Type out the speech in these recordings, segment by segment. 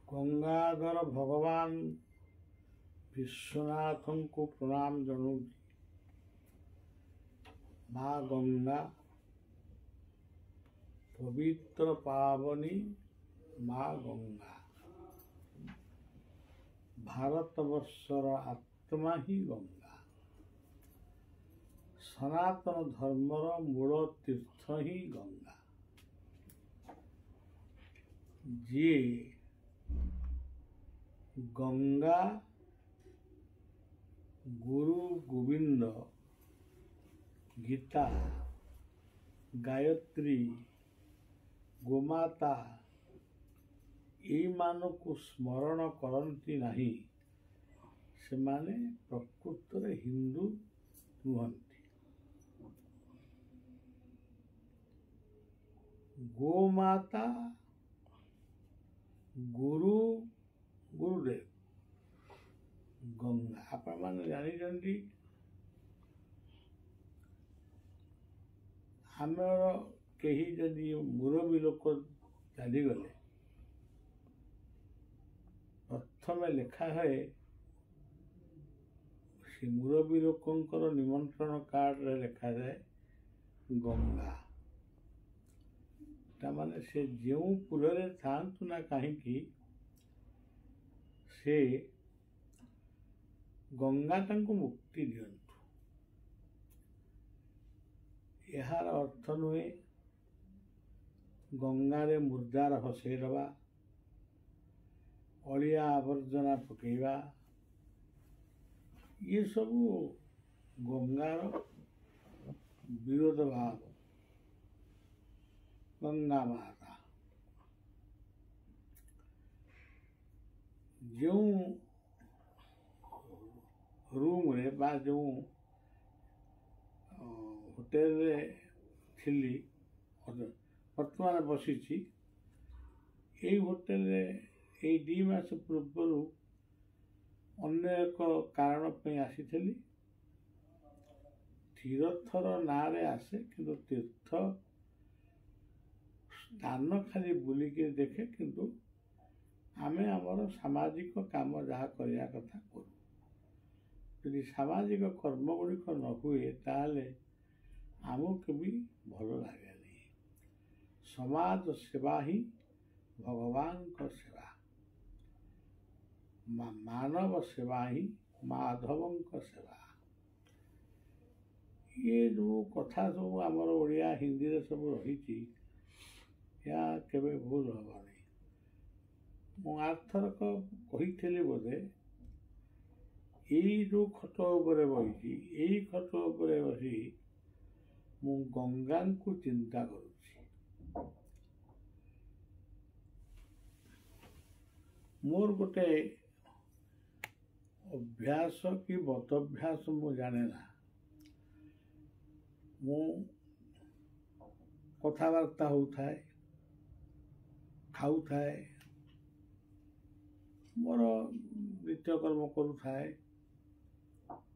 ଗଙ୍ଗାଧର ଭଗବାନ ବିଶ୍ୱନାଥଙ୍କୁ ପ୍ରଣାମ ଜଣାଉଛି। ମା ଗଙ୍ଗା ପବିତ୍ର ପାବନୀ ମା ଗଙ୍ଗା, ଭାରତବର୍ଷର ଆତ୍ମା ହିଁ ଗଙ୍ଗା, ସନାତନ ଧର୍ମର ମୂଳ ତୀର୍ଥ ହିଁ ଗଙ୍ଗା। ଯିଏ ଗଙ୍ଗା ଗୁରୁ ଗୋବିନ୍ଦ ଗୀତା ଗାୟତ୍ରୀ ଗୋମାତା ଏଇମାନଙ୍କୁ ସ୍ମରଣ କରନ୍ତି ନାହିଁ, ସେମାନେ ପ୍ରକୃତରେ ହିନ୍ଦୁ ନୁହନ୍ତି। ଗୋମାତା ଗୁରୁଦେବ ଗଙ୍ଗା। ଆପଣମାନେ ଜାଣିଛନ୍ତି ଆମର କେହି ଯଦି ମୁରବୀ ଲୋକ ଚାଲିଗଲେ ପ୍ରଥମେ ଲେଖା ହୁଏ ସେ ମୁରବୀ ଲୋକଙ୍କର ନିମନ୍ତ୍ରଣ କାର୍ଡରେ ଲେଖାଯାଏ ଗଙ୍ଗା। ତାମାନେ ସେ ଯେଉଁ କୂଳରେ ଥାଆନ୍ତୁ ନା କାହିଁକି ସେ ଗଙ୍ଗା ତାଙ୍କୁ ମୁକ୍ତି ଦିଅନ୍ତୁ। ଏହାର ଅର୍ଥ ନୁହେଁ ଗଙ୍ଗାରେ ମୁର୍ଦାର ଭସେଇଦେବା, ଅଳିଆ ଆବର୍ଜନା ପକେଇବା, ଇଏ ସବୁ ଗଙ୍ଗାର ବିରୋଧ ଭାବ। ଗଙ୍ଗା ମାତା ଯେଉଁ ରୁମ୍ରେ ବା ଯେଉଁ ହୋଟେଲରେ ଥିଲି ବର୍ତ୍ତମାନ ବସିଛି, ଏଇ ହୋଟେଲରେ ଏଇ 2 ମାସ ପୂର୍ବରୁ ଅନ୍ୟ ଏକ କାରଣ ପାଇଁ ଆସିଥିଲି। ତୀର୍ଥର ନାଁରେ ଆସେ, କିନ୍ତୁ ତୀର୍ଥ ସ୍ଥାନ ଖାଲି ବୁଲିକି ଦେଖେ, କିନ୍ତୁ ଆମେ ଆମର ସାମାଜିକ କାମ ଯାହା କରିବା କଥା କରୁ। ଯଦି ସାମାଜିକ କର୍ମ ଗୁଡ଼ିକ ନ ହୁଏ ତାହେଲେ ଆମକୁ ବି ଭଲ ଲାଗେନି। ସମାଜ ସେବା ହିଁ ଭଗବାନଙ୍କ ସେବା, ମାନବ ସେବା ହିଁ ମାଧବଙ୍କ ସେବା। ଇଏ ଯେଉଁ କଥା ସବୁ ଆମର ଓଡ଼ିଆ ହିନ୍ଦୀରେ ସବୁ ରହିଛି, ଏହା କେବେ ଭୁଲ ହେବନି। ମୁଁ ଆରଥରକ କହିଥିଲି ବୋଧେ, ଏଇ ଯେଉଁ ଖଟ ଉପରେ ବସିଛି, ଏଇ ଖଟ ଉପରେ ବସି ମୁଁ ଗଙ୍ଗାଙ୍କୁ ଚିନ୍ତା କରୁଛି। ମୋର ଗୋଟେ ଅଭ୍ୟାସ କି ବଦଭ୍ୟାସ ମୁଁ ଜାଣେ ନା, ମୁଁ କଥାବାର୍ତ୍ତା ହେଉଥାଏ, ଖାଉଥାଏ, ମୋର ନିତ୍ୟକର୍ମ କରୁଥାଏ,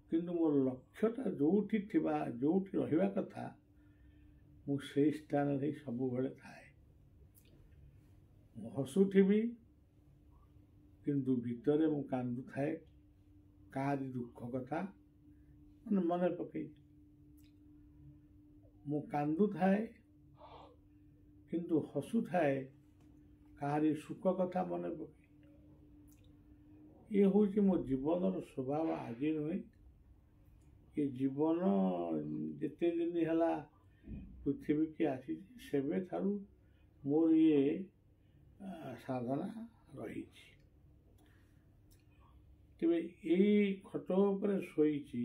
କିନ୍ତୁ ମୋର ଲକ୍ଷ୍ୟଟା ଯେଉଁଠି ରହିବା କଥା ମୁଁ ସେଇ ସ୍ଥାନରେ ସବୁବେଳେ ଥାଏ। ମୁଁ ହସୁଥିବି, କିନ୍ତୁ ଭିତରେ ମୁଁ କାନ୍ଦୁଥାଏ କାହାରି ଦୁଃଖ କଥା ମନେ ପକେଇ। ମୁଁ କାନ୍ଦୁଥାଏ କିନ୍ତୁ ହସୁଥାଏ କାହାରି ସୁଖ କଥା ମନେ ପକେଇ। ଇଏ ହେଉଛି ମୋ ଜୀବନର ସ୍ୱଭାବ। ଆଜି ନୁହେଁ, ଏ ଜୀବନ ଯେତେ ଦିନ ହେଲା ପୃଥିବୀକି ଆସିଛି ସେବେଠାରୁ ମୋର ଇଏ ସାଧନା ରହିଛି। ତେବେ ଏଇ ଖଟ ଉପରେ ଶୋଇଛି,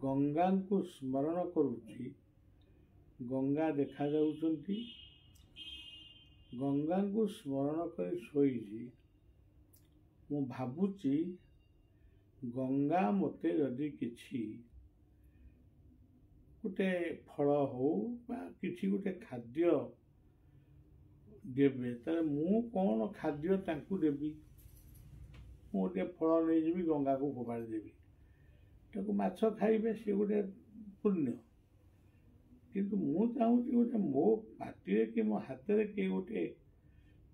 ଗଙ୍ଗାଙ୍କୁ ସ୍ମରଣ କରୁଛି। ଗଙ୍ଗା ଦେଖାଯାଉଛନ୍ତି, ଗଙ୍ଗାଙ୍କୁ ସ୍ମରଣ କରି ଶୋଇଛି। ମୁଁ ଭାବୁଛି ଗଙ୍ଗା ମୋତେ ଯଦି କିଛି ଗୋଟେ ଫଳ ହଉ ବା କିଛି ଗୋଟେ ଖାଦ୍ୟ ଦେବେ, ତାହେଲେ ମୁଁ କ'ଣ ଖାଦ୍ୟ ତାଙ୍କୁ ଦେବି? ମୁଁ ଗୋଟେ ଫଳ ନେଇଯିବି, ଗଙ୍ଗାକୁ ଫୋପାଡ଼ି ଦେବି, ତାକୁ ମାଛ ଖାଇବେ, ସେ ଗୋଟେ ପୁଣ୍ୟ। କିନ୍ତୁ ମୁଁ ଚାହୁଁଛି ଗୋଟେ ମୋ ପାଟିରେ କି ମୋ ହାତରେ କିଏ ଗୋଟେ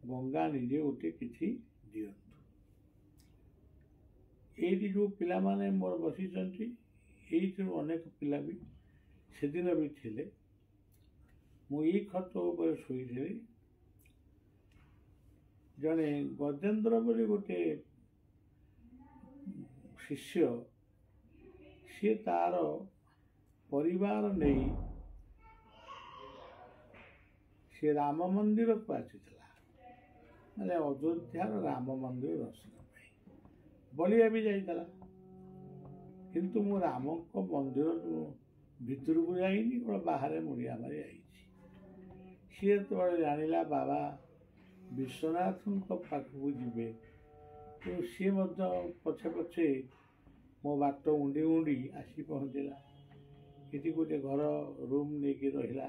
ଗଙ୍ଗା ନିଜେ ଗୋଟେ କିଛି ଦିଅନ୍ତୁ। ଏଇଠି ଯେଉଁ ପିଲାମାନେ ମୋର ବସିଛନ୍ତି, ଏଇଥିରୁ ଅନେକ ପିଲା ବି ସେଦିନ ବି ଥିଲେ। ମୁଁ ଏଇ ଖଟ ଉପରେ ଶୋଇଥିଲି। ଜଣେ ଗଜେନ୍ଦ୍ର ବୋଲି ଗୋଟେ ଶିଷ୍ୟ, ସିଏ ତାର ପରିବାର ନେଇ ସେ ରାମ ମନ୍ଦିରକୁ ଆସିଥିଲା, ମାନେ ଅଯୋଧ୍ୟାର ରାମ ମନ୍ଦିର ଦର୍ଶନ ପାଇଁ। ବଳିଆ ବି ଯାଇଥିଲା, କିନ୍ତୁ ମୁଁ ରାମଙ୍କ ମନ୍ଦିର ଭିତରକୁ ଯାଇନି, କେବଳ ବାହାରେ ମୁଡ଼ିଆ ମାରି ଯାଇଛି। ସିଏ ଯେତେବେଳେ ଜାଣିଲା ବାବା ବିଶ୍ୱନାଥଙ୍କ ପାଖକୁ ଯିବେ, ତେଣୁ ସିଏ ମଧ୍ୟ ପଛେ ପଛେ ମୋ ବାଟ ଉଣ୍ଡି ଉଣ୍ଡି ଆସି ପହଞ୍ଚିଲା। ଏଠି ଗୋଟେ ଘର ରୁମ୍ ନେଇକି ରହିଲା।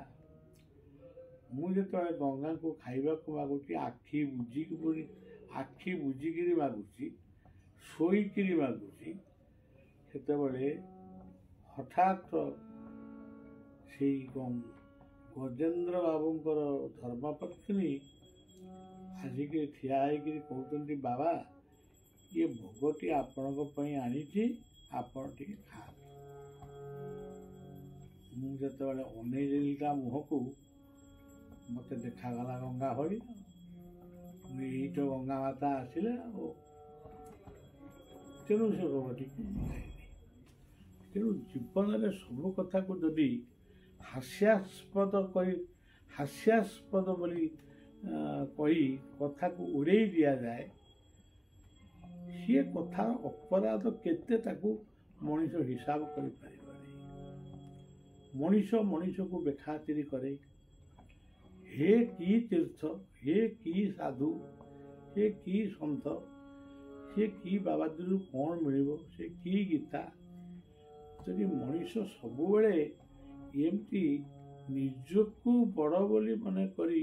ମୁଁ ଯେତେବେଳେ ଗଙ୍ଗାଙ୍କୁ ଖାଇବାକୁ ମାଗୁଛି, ଆଖି ବୁଜିକିରି ମାଗୁଛି, ଶୋଇକିରି ମାଗୁଛି, ସେତେବେଳେ ହଠାତ୍ ସେଇ ଗଜେନ୍ଦ୍ର ବାବୁଙ୍କର ଧର୍ମପତ୍ନୀ ଆସିକି ଠିଆ ହେଇକିରି କହୁଛନ୍ତି, ବାବା ଇଏ ଭୋଗଟି ଆପଣଙ୍କ ପାଇଁ ଆଣିଛି, ଆପଣ ଟିକେ ଖାଆନ୍ତୁ। ମୁଁ ଯେତେବେଳେ ଅନେଇଲି ତା ମୁହଁକୁ, ମୋତେ ଦେଖାଗଲା ଗଙ୍ଗା ଭଳି। ଏଇ ତ ଗଙ୍ଗା ମାତା ଆସିଲେ ଆଉ। ତେଣୁ ସେ ଭୋଗଟିକୁ ଖାଇଲି। ତେଣୁ ଜୀବନରେ ସବୁ କଥାକୁ ଯଦି ହାସ୍ୟାସ୍ପଦ ବୋଲି କହି କଥାକୁ ଉଡ଼େଇ ଦିଆଯାଏ, ସିଏ କଥାର ଅପରାଧ କେତେ ତାକୁ ମଣିଷ ହିସାବ କରିପାରିବନି। ମଣିଷ ମଣିଷକୁ ବେଖାତିରି କରେ। ହେ କି ତୀର୍ଥ, ହେ କି ସାଧୁ, ହେ କି ସନ୍ଥ, ସେ କି ବାବାଜୀରୁ କ'ଣ ମିଳିବ, ସେ କି ଗୀତା। ଯଦି ମଣିଷ ସବୁବେଳେ ଏମିତି ନିଜକୁ ବଡ଼ ବୋଲି ମନେ କରି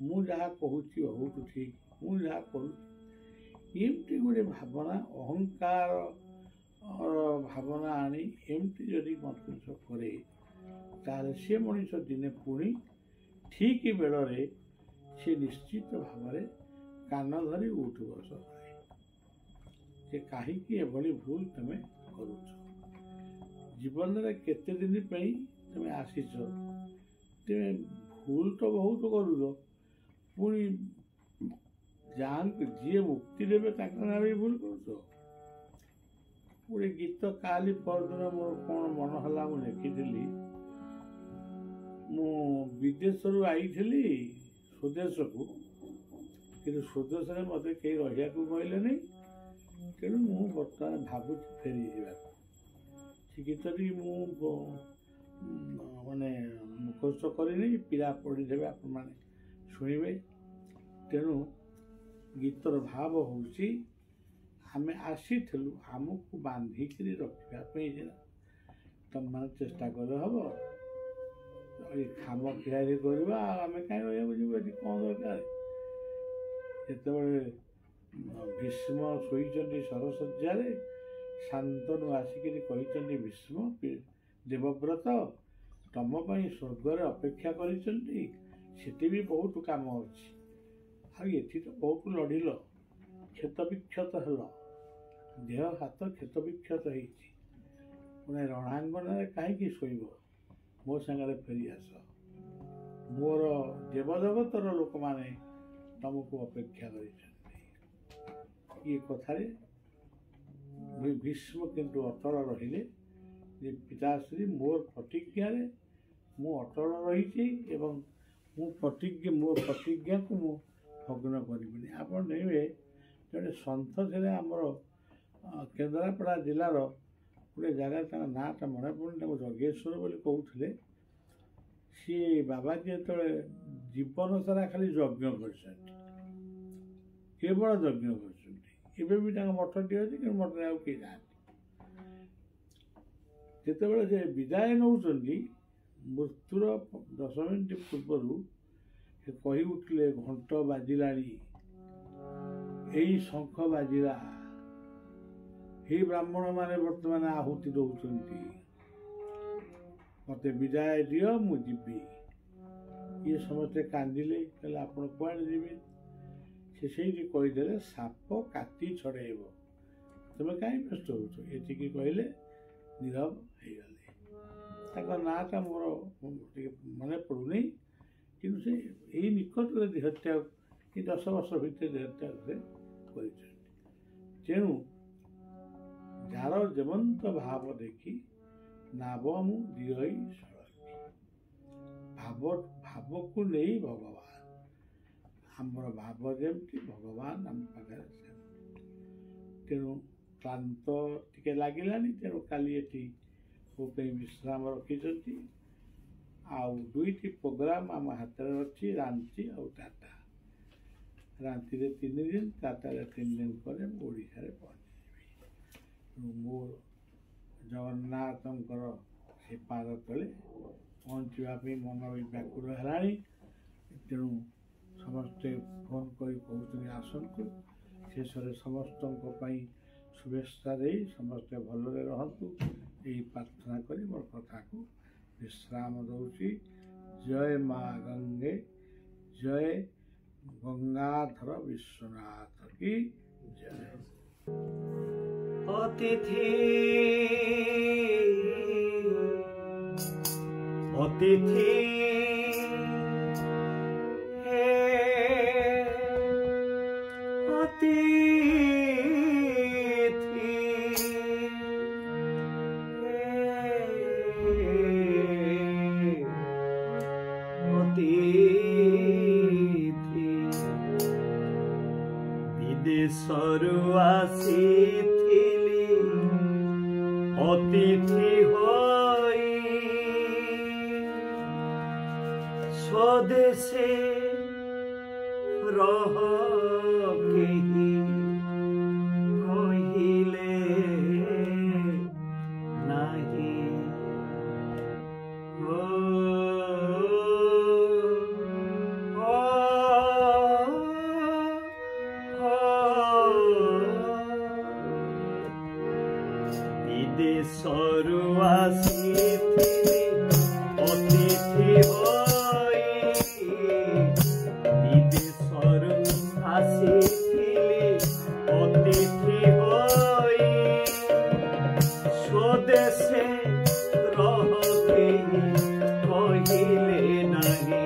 ମୁଁ ଯାହା କହୁଛି ବହୁତ ଠିକ୍, ମୁଁ ଯାହା କରୁଛି, ଏମିତି ଗୋଟେ ଭାବନା, ଅହଙ୍କାର ଭାବନା ଆଣି ଏମିତି ଯଦି ମଣିଷ କରେ, ତାହେଲେ ସେ ମଣିଷ ଦିନେ ପୁଣି ଠିକ୍ ବେଳରେ ସେ ନିଶ୍ଚିତ ଭାବରେ କାନ ଧରି ଉଠ ବସ କରେ ଯେ କାହିଁକି ଏଭଳି ଭୁଲ ତମେ କରୁଛ। ଜୀବନରେ କେତେ ଦିନ ପାଇଁ ତମେ ଆସିଛ, ତେବେ ଭୁଲ ତ ବହୁତ କରୁଛ, ପୁଣି ଯାହାଙ୍କୁ ଯିଏ ମୁକ୍ତି ଦେବେ ତାଙ୍କ ନାଁରେ ଭୁଲ କରୁଛ। ଗୋଟେ ଗୀତ କାଲି ପରଦିନ ମୋର କ'ଣ ମନ ହେଲା, ମୁଁ ଲେଖିଥିଲି, ମୁଁ ବିଦେଶରୁ ଆଇଥିଲି ସ୍ୱଦେଶକୁ, କିନ୍ତୁ ସ୍ୱଦେଶରେ ମୋତେ କେହି ରହିବାକୁ କହିଲେନି। ତେଣୁ ମୁଁ ବର୍ତ୍ତମାନ ଭାବୁଛି ଫେରିଯିବାକୁ। ସେ ଗୀତଟି ମୁଁ ମାନେ ମୁଖସ୍ଥ କରିନି, ପିଲା ପଢ଼ିଦେବେ, ଆପଣମାନେ ଶୁଣିବେ। ତେଣୁ ଗୀତର ଭାବ ହେଉଛି, ଆମେ ଆସିଥିଲୁ ଆମକୁ ବାନ୍ଧିକିରି ରଖିବା ପାଇଁ ସିନା ତମମାନେ ଚେଷ୍ଟା କଲେ ହେବ। ଏ ଖାମ ତିଆରି କରିବା, ଆଉ ଆମେ କାହିଁ ରହିବାକୁ ଯିବୁ, ଏଠି କ'ଣ ଦରକାର। ଯେତେବେଳେ ଭୀଷ୍ମ ଶୋଇଛନ୍ତି ସରଶଯ୍ୟାରେ, ଶାନ୍ତନୁ ଆସିକିରି କହିଛନ୍ତି, ଭୀଷ୍ମ ଦେବବ୍ରତ ତମ ପାଇଁ ସ୍ୱର୍ଗରେ ଅପେକ୍ଷା କରିଛନ୍ତି, ସେଠି ବି ବହୁତ କାମ ଅଛି, ଆଉ ଏଠି ତ ବହୁତ ଲଢ଼ିଲ, କ୍ଷତ ବିକ୍ଷତ ହେଲ, ଦେହ ହାତ କ୍ଷତ ବିକ୍ଷତ ହେଇଛି, ପୁଣି ରଣାଙ୍ଗନରେ କାହିଁକି ଶୋଇବ, ମୋ ସାଙ୍ଗରେ ଫେରିଆସ। ମୋର ଦେବଜଗତର ଲୋକମାନେ ତମକୁ ଅପେକ୍ଷା କରିଛନ୍ତି। ଏ କଥାରେ ଭୀଷ୍ମ କିନ୍ତୁ ଅଟଳ ରହିଲେ ଯେ ପିତାଶ୍ରୀ ମୋର ପ୍ରତିଜ୍ଞାରେ ମୁଁ ଅଟଳ ରହିଛି ଏବଂ ମୋ ପ୍ରତିଜ୍ଞାକୁ ମୁଁ ଭଗ୍ନ କରିବିନି। ଆପଣ ଜାଣିବେ, ଜଣେ ସନ୍ଥ ଥିଲେ ଆମର କେନ୍ଦ୍ରାପଡ଼ା ଜିଲ୍ଲାର ଗୋଟେ ଜାଗାରେ, ତାଙ୍କ ନାଁଟା ମନେ ପଡ଼ୁନି, ତାଙ୍କୁ ଯଜ୍ଞେଶ୍ୱର ବୋଲି କହୁଥିଲେ। ସିଏ ବାବାଜୀ ଯେତେବେଳେ ଜୀବନ ସାରା ଖାଲି ଯଜ୍ଞ କରିଛନ୍ତି, କେବଳ ଯଜ୍ଞ କରିଛନ୍ତି। ଏବେ ବି ତାଙ୍କ ମଠଟି ଅଛି, କିନ୍ତୁ ମଠରେ ଆଉ କେହି ନାହାନ୍ତି। ଯେତେବେଳେ ସେ ବିଦାୟ ନେଉଛନ୍ତି, ମୃତ୍ୟୁର 10 ମିନିଟ୍ ପୂର୍ବରୁ ସେ କହି ଉଠିଲେ, ଘଣ୍ଟ ବାଜିଲାଣି, ଏଇ ଶଙ୍ଖ ବାଜିଲା, ଏହି ବ୍ରାହ୍ମଣମାନେ ବର୍ତ୍ତମାନ ଆହୁତି ଦେଉଛନ୍ତି, ମୋତେ ବିଦାୟ ଦିଅ, ମୁଁ ଯିବି। ଇଏ ସମସ୍ତେ କାନ୍ଦିଲେ, କହିଲେ ଆପଣ କୁଆଡ଼େ ଯିବେ? से ସେଇଠି କହିଦେଲେ ସାପ କାଟି ଛଡ଼େଇବ, ତୁମେ କାହିଁ ବ୍ୟସ୍ତ ହେଉଛ, ଏତିକି କହିଲେ ନୀରବ ହେଇଗଲେ। ତାଙ୍କ ନାଁଟା ମୋର ଟିକେ ମନେ ପଡ଼ୁନି, କିନ୍ତୁ ସେ ଏଇ ନିକଟରେ ହତ୍ୟା ଏ 10 ବର୍ଷ ଭିତରେ ହତ୍ୟା କରିଛନ୍ତି। ତେଣୁ ଯାର ଯେମନ୍ତ ଭାବ ଦେଖି ନାବମୁ ଦିଅଇ ସଳଖି, ଭାବକୁ ନେଇ ଭଗବାନ, ଆମର ଭାବ ଯେମିତି ଭଗବାନ ଆମ ପାଖରେ ସେମିତି। ତେଣୁ କ୍ଳାନ୍ତ ଟିକେ ଲାଗିଲାନି, ତେଣୁ କାଲି ଏଠି ମୋ ପାଇଁ ବିଶ୍ରାମ ରଖିଛନ୍ତି। ଆଉ 2ଟି ପ୍ରୋଗ୍ରାମ ଆମ ହାତରେ ଅଛି, ରାଞ୍ଚି ଆଉ ଟାଟା। ରାଞ୍ଚିରେ 3 ଦିନ, ଟାଟାରେ 3 ଦିନ ପରେ ମୁଁ ଓଡ଼ିଶାରେ ପହଞ୍ଚିଯିବି। ମୋ ଜଗନ୍ନାଥଙ୍କର ସେ ପାଦ ତଳେ ପହଞ୍ଚିବା ପାଇଁ ମନ ବି ବ୍ୟାକୁଳ ହେଲାଣି। ତେଣୁ ସମସ୍ତେ ଫୋନ୍ କରି କହୁଛନ୍ତି ଆସନ୍ତୁ। ଶେଷରେ ସମସ୍ତଙ୍କ ପାଇଁ शुभेच्छा दे समस्ते भलरे रहतु यही प्रार्थना करी मोर कथा को विश्राम दूसरी। जय माँ गंगे, जय गंगाधर विश्वनाथ की जय। अतिथि अतिथि विदेशरू आसिथिली अतिथि होई स्वदेशे रह केही कहिले नाही। विदेशरू आसिथिली अतिथि होई विदेशरू आसिथिली अतिथि होई स्वदेशे रह केही कहिले नाही।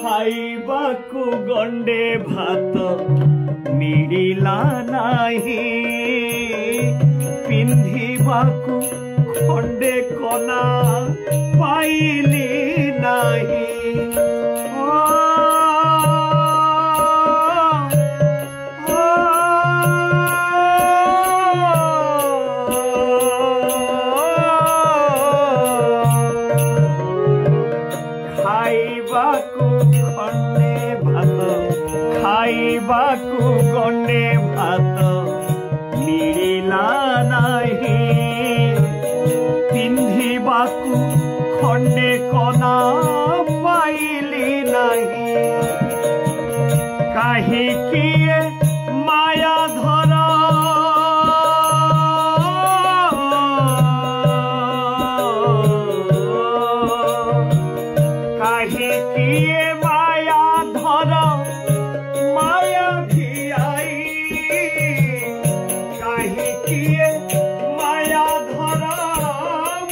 खाइबाकु गंडे भात मिलिला नाही पिंधिबाकु खंडे कना पाइली नाही। ଖାଇବାକୁ ଖଣ୍ଡେ ଭାତ ଖାଇବାକୁ ଗଣ୍ଡେ ଭାତ ମିଳିଲା ନାହିଁ ପିନ୍ଧିବାକୁ ଖଣ୍ଡେ କନା ପାଇଲି ନାହିଁ କାହିଁକି ମାୟା ଧର କାହିଁକି ମାୟା ଧର ମାୟା ଭିଆଇ କାହିଁକି ମାୟା ଧର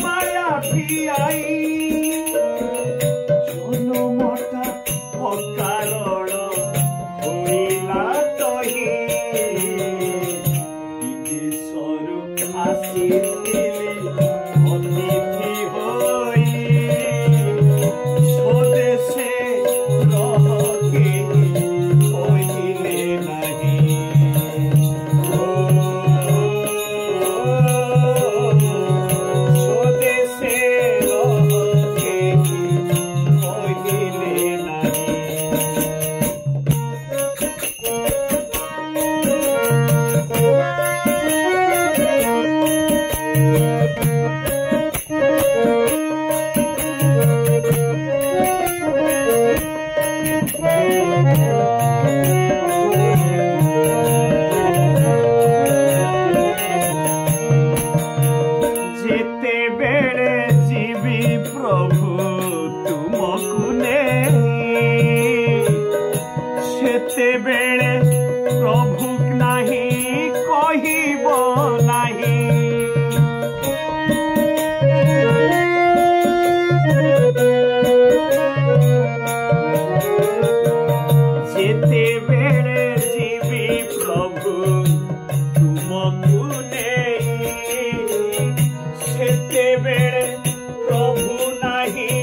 ମାୟା ଭିଆଇ ଜନମଟା ଅକାରଣ ହୋଇଲା ତହି ବିଦେଶରୁ ଆସିଥିଲେ ଅତିଥି ହୋଇ ସ୍ୱଦେଶେ ରହକେ କହିଲେ ନାହିଁ ସ୍ୱଦେଶେ ରହକେ କହିଲେ ନାହିଁ ଯେତେବେଳେ ଯିବି ପ୍ରଭୁ ତୁମକୁ ନେଇ ସେତେବେଳେ ପ୍ରଭୁ ନାହିଁ କହିବ ନାହିଁ ଯେତେବେଳେ ଯିବି ପ୍ରଭୁ ତୁମକୁ ନେଇ ସେତେବେଳେ ପ୍ରଭୁ ନାହିଁ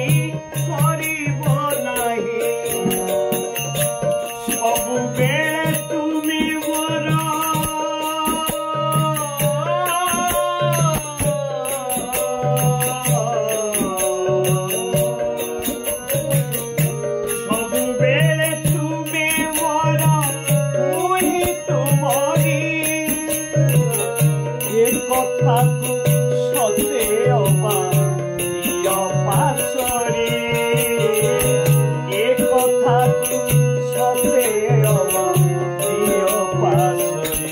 କରିବ ନାହିଁ ସବୁବେଳେ ତୁମେ ମୋର ସବୁବେଳେ ତୁମେ ମୋର ମୁହିଁ ତୁମରି ଏ କଥାକୁ ସତେ ଅବା ପ୍ରିୟ ପାଶରେ ଏ କଥାକୁ ସତେ ଅବା ପ୍ରିୟ ପାଶରେ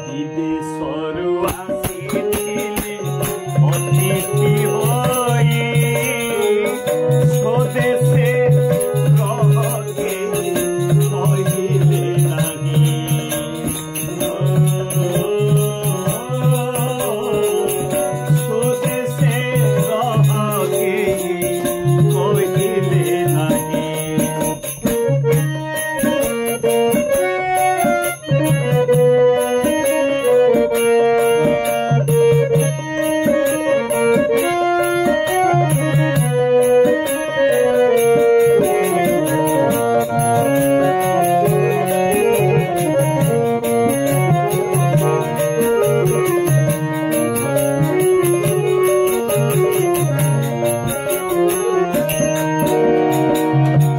ବିଦେଶରୁ ଆସିଥିଲେ ଅତିଥି ହୋଇ ସ୍ୱଦେଶେ ରହକେ କହିଲେ ନାହିଁ ସ୍ୱଦେଶେ ରହକେ କହିଲେ ନାହିଁ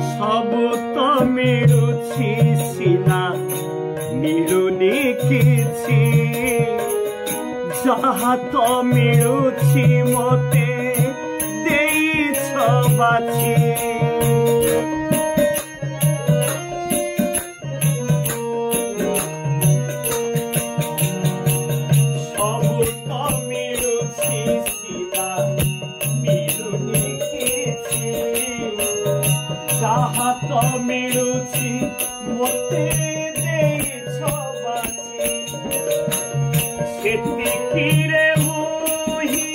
ସବୁ ତ ମିଳୁଛି ସିନା ମିଳୁନି କିଛି ଯାହା ତ ମିଳୁଛି ମୋତେ ଦେଇଛ ବାଛି ସବୁ ତ ମିଳୁଛି ସିନା ମିଳୁନି କିଛି ଯାହା ତ ମିଳୁଛି ମୋତେ ଦେଇଛ ବାଛି ସେତିକିରେ ମୁହିଁ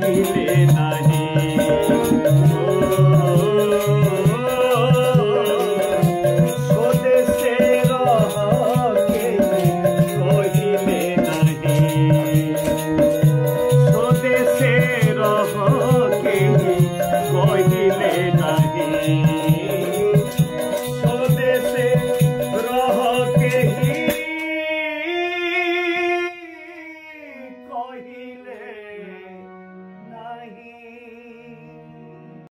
ଦେଖିଲେ